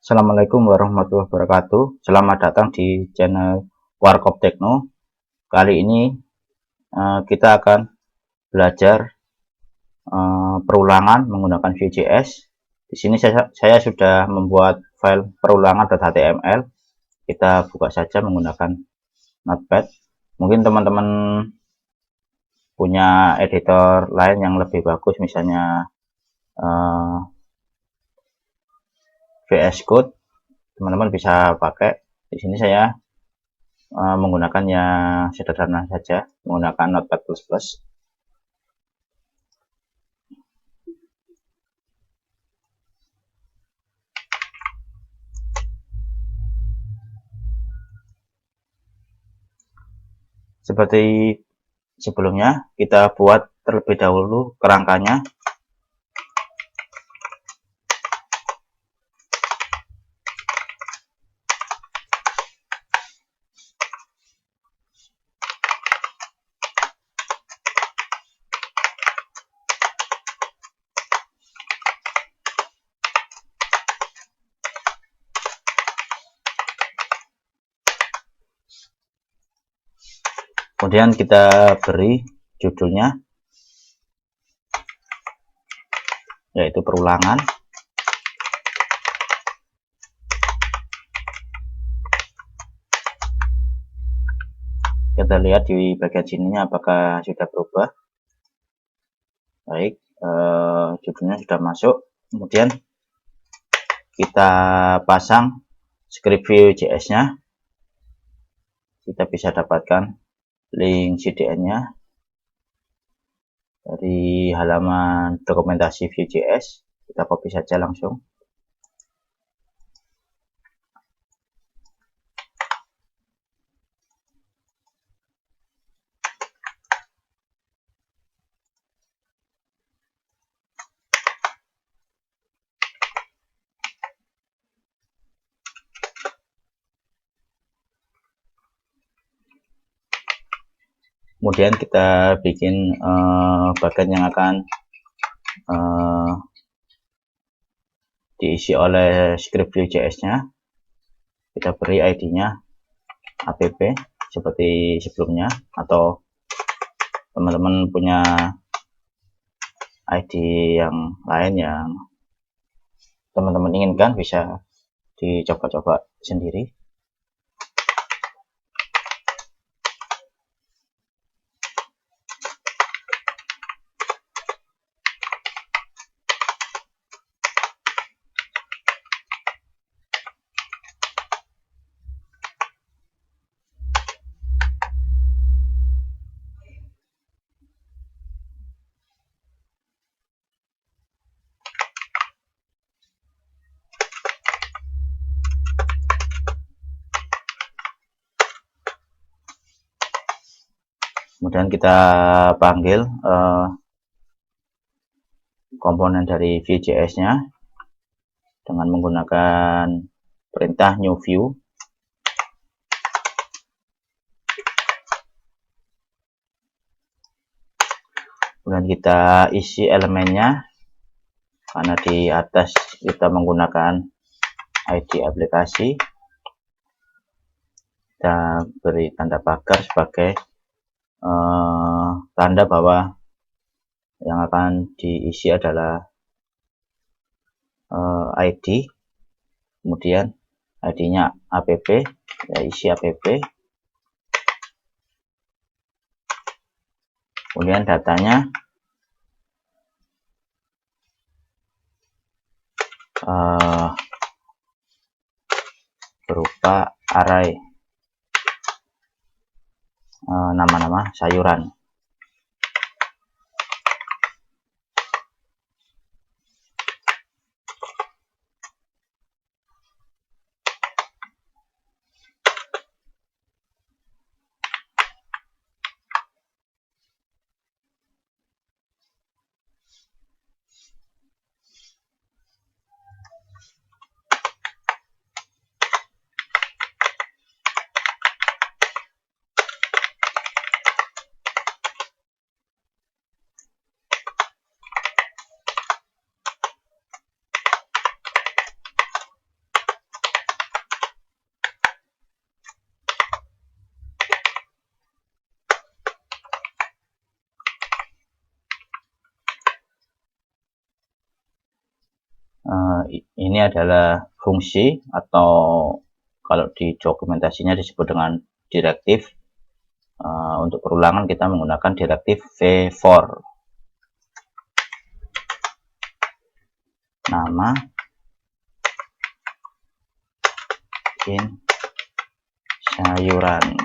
Assalamualaikum warahmatullahi wabarakatuh. Selamat datang di channel Warkop Tekno. Kali ini kita akan belajar perulangan menggunakan Vue.js. Di sini saya sudah membuat file perulangan.html. Kita buka saja menggunakan Notepad. Mungkin teman-teman punya editor lain yang lebih bagus, misalnya VS Code. Teman-teman bisa pakai. Di sini saya menggunakan yang sederhana saja, menggunakan Notepad++. Seperti sebelumnya, kita buat terlebih dahulu kerangkanya. Kemudian kita beri judulnya, yaitu perulangan. Kita lihat di bagian sininya apakah sudah berubah. Baik, judulnya sudah masuk. Kemudian kita pasang script Vue.js-nya. Kita bisa dapatkan link CDN-nya dari halaman dokumentasi Vue.js. Kita copy saja langsung. Kemudian kita bikin bagian yang akan diisi oleh script Vue.js-nya. Kita beri ID-nya app seperti sebelumnya, atau teman-teman punya ID yang lain yang teman-teman inginkan, bisa dicoba-coba sendiri. Kemudian kita panggil komponen dari Vue.js-nya dengan menggunakan perintah new view. Kemudian kita isi elemennya, karena di atas kita menggunakan ID aplikasi. Kita beri tanda pagar sebagai tanda bahwa yang akan diisi adalah ID. Kemudian ID-nya app, ya isi app. Kemudian datanya berupa array nama-nama sayuran. adalah fungsi atau kalau di dokumentasinya disebut dengan direktif. Untuk perulangan kita menggunakan direktif v-for. Nama in sayuran.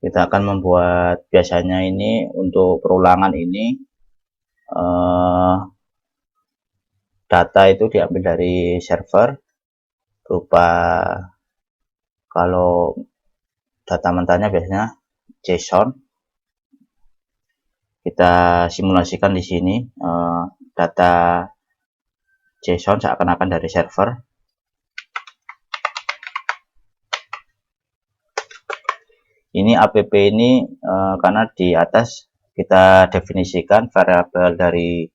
Kita akan membuat, biasanya ini untuk perulangan ini data itu diambil dari server berupa, kalau data mentahnya biasanya JSON. Kita simulasikan di sini data JSON seakan-akan dari server. Ini app ini karena di atas kita definisikan variabel dari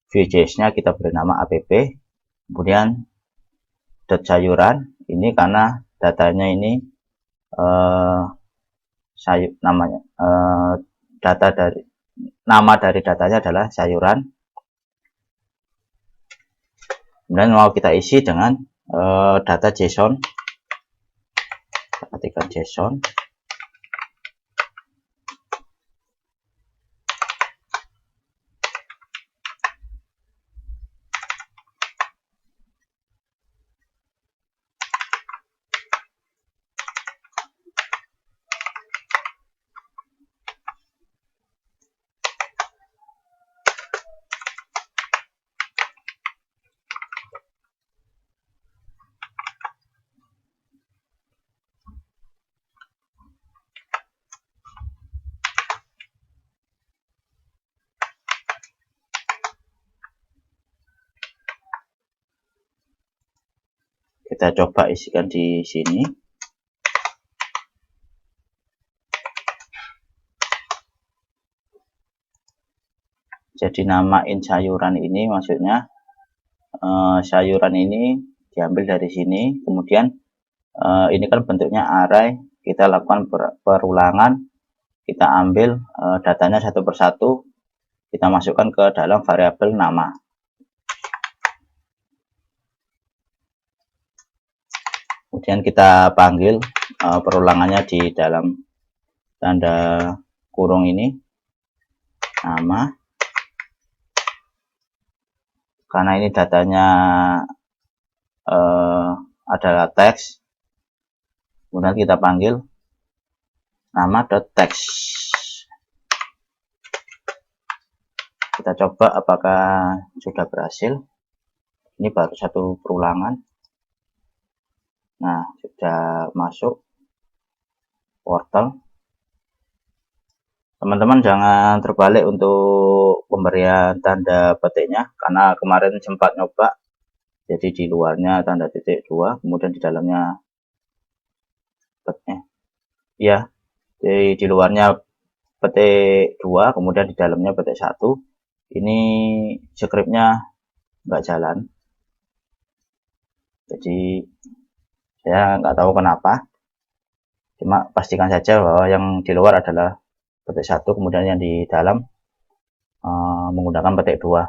Vue.js-nya kita beri nama app, kemudian sayuran ini karena datanya ini namanya data dari nama dari datanya adalah sayuran. Kemudian mau kita isi dengan data JSON. Kita ketikkan JSON. Kita coba isikan di sini. Jadi nama in sayuran ini maksudnya sayuran ini diambil dari sini. Kemudian ini kan bentuknya array, kita lakukan perulangan, kita ambil datanya satu persatu, kita masukkan ke dalam variabel nama. Kemudian kita panggil perulangannya di dalam tanda kurung ini, nama. Karena ini datanya adalah teks, kemudian kita panggil nama.text. Kita coba apakah sudah berhasil. Ini baru satu perulangan. Nah, sudah masuk wortel. Teman-teman jangan terbalik untuk pemberian tanda petiknya, karena kemarin sempat nyoba. Jadi di luarnya tanda titik 2, kemudian di dalamnya petiknya. Ya, di luarnya petik 2, kemudian di dalamnya petik 1. Ini scriptnya nggak jalan. Jadi saya nggak tahu kenapa, cuma pastikan saja bahwa yang di luar adalah petik 1, kemudian yang di dalam menggunakan petik 2.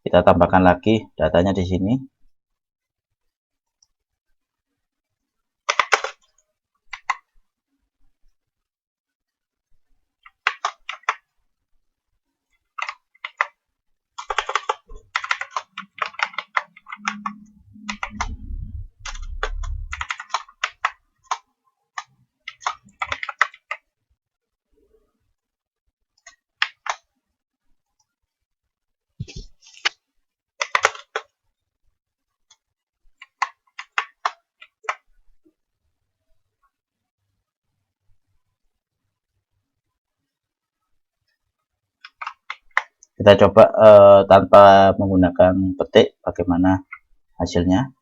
Kita tambahkan lagi datanya di sini. Kita coba tanpa menggunakan petik bagaimana hasilnya.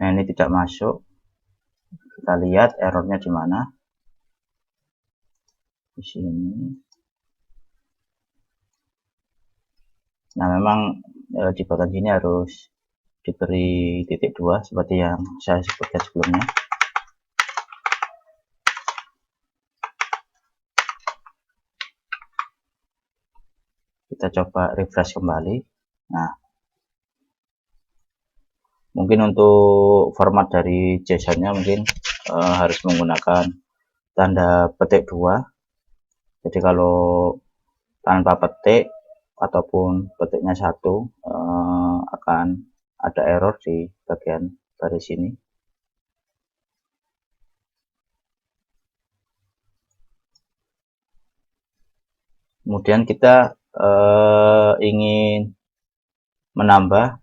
Nah, ini tidak masuk. Kita lihat errornya di mana. Di sini. Nah, memang di bagian sini harus diberi titik 2 seperti yang saya sebutkan sebelumnya. Kita coba refresh kembali. Nah, mungkin untuk format dari JSON-nya mungkin harus menggunakan tanda petik 2. Jadi kalau tanpa petik ataupun petiknya 1 akan ada error di bagian baris ini. Kemudian kita ingin menambah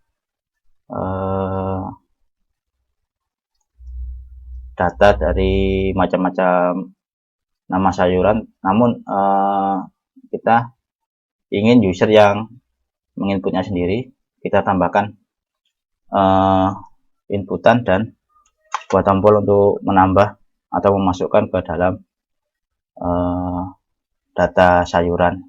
data dari macam-macam nama sayuran, namun kita ingin user yang menginputnya sendiri. Kita tambahkan inputan dan buat tombol untuk menambah atau memasukkan ke dalam data sayuran.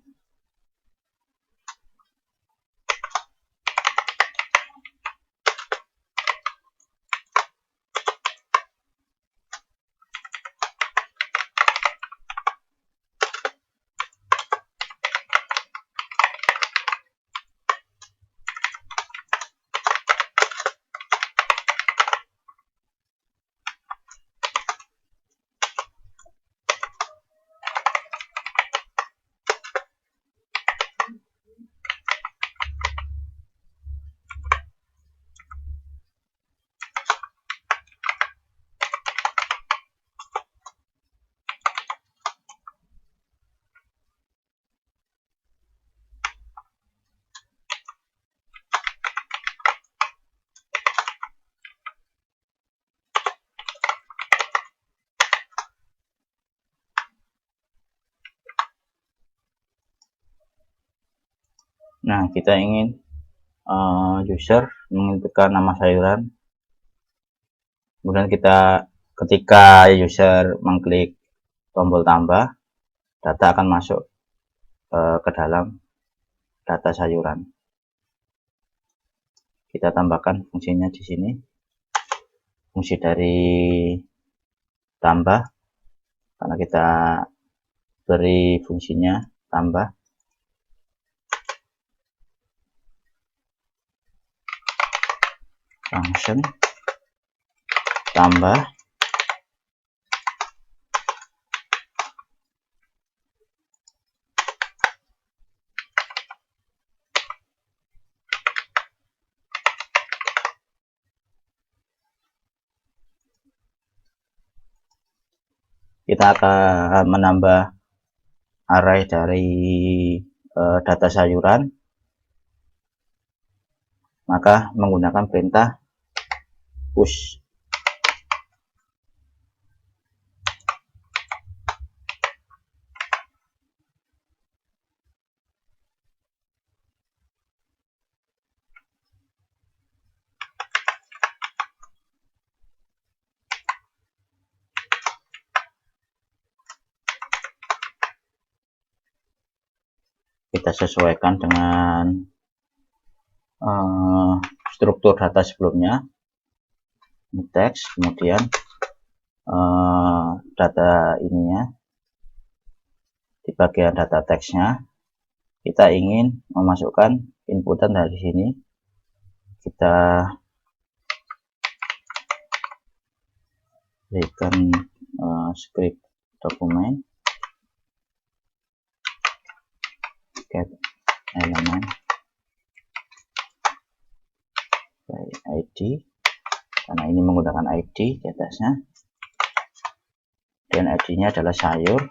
Nah, kita ingin user menginputkan nama sayuran. Kemudian ketika user mengklik tombol tambah, data akan masuk ke dalam data sayuran. Kita tambahkan fungsinya di sini. Fungsi dari tambah, karena kita beri fungsinya tambah. Function tambah. Kita akan menambah array dari data sayuran, maka menggunakan perintah push. Kita sesuaikan dengan struktur data sebelumnya. Ini teks, kemudian data ininya di bagian data teksnya kita ingin memasukkan inputan dari sini. Kita berikan script dokumen get element by ID, karena ini menggunakan ID di atasnya, dan ID-nya adalah sayur,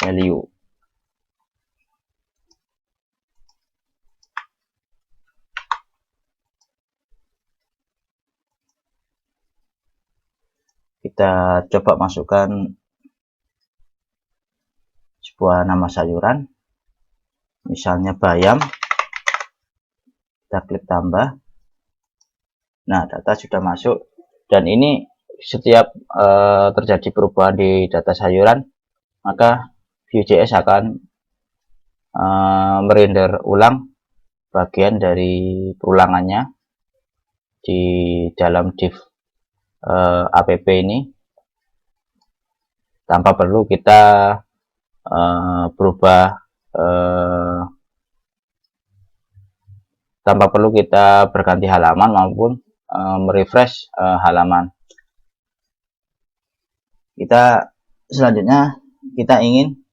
value. Kita coba masukkan sebuah nama sayuran, misalnya bayam. kita klik tambah. Nah, data sudah masuk, dan ini setiap terjadi perubahan di data sayuran, maka Vue.js akan merender ulang bagian dari perulangannya di dalam div app ini, tanpa perlu kita tanpa perlu kita berganti halaman maupun merefresh halaman. Selanjutnya kita ingin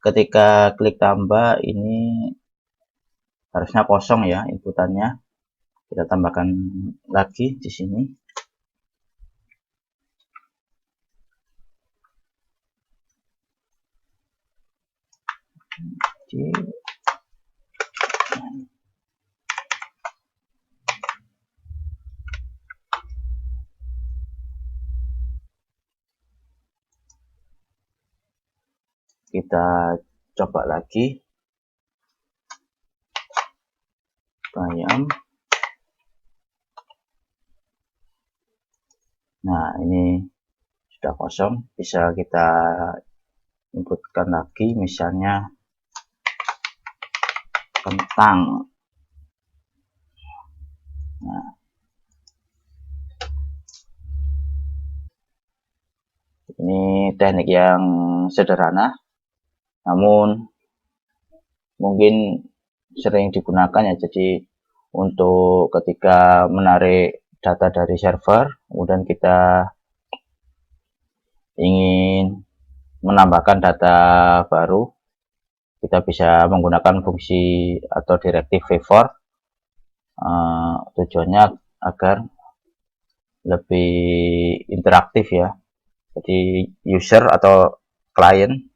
ketika klik tambah ini harusnya kosong ya inputannya. Kita tambahkan lagi di sini. Kita coba lagi. Bayam. Nah, ini sudah kosong, bisa kita inputkan lagi, misalnya kentang. Nah, ini teknik yang sederhana, namun mungkin sering digunakan ya. Jadi untuk ketika menarik data dari server, kemudian kita ingin menambahkan data baru, kita bisa menggunakan fungsi atau direktif v-for. Tujuannya agar lebih interaktif ya. Jadi user atau klien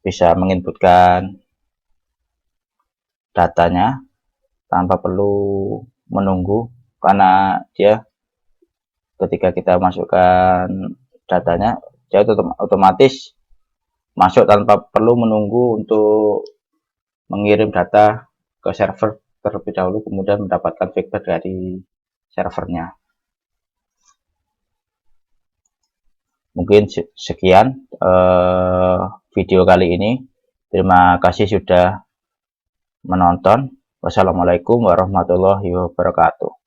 bisa menginputkan datanya tanpa perlu menunggu, karena dia ketika kita masukkan datanya, dia otomatis masuk tanpa perlu menunggu untuk mengirim data ke server terlebih dahulu, kemudian mendapatkan feedback dari servernya. Mungkin sekian video kali ini. Terima kasih sudah menonton. Wassalamualaikum warahmatullahi wabarakatuh.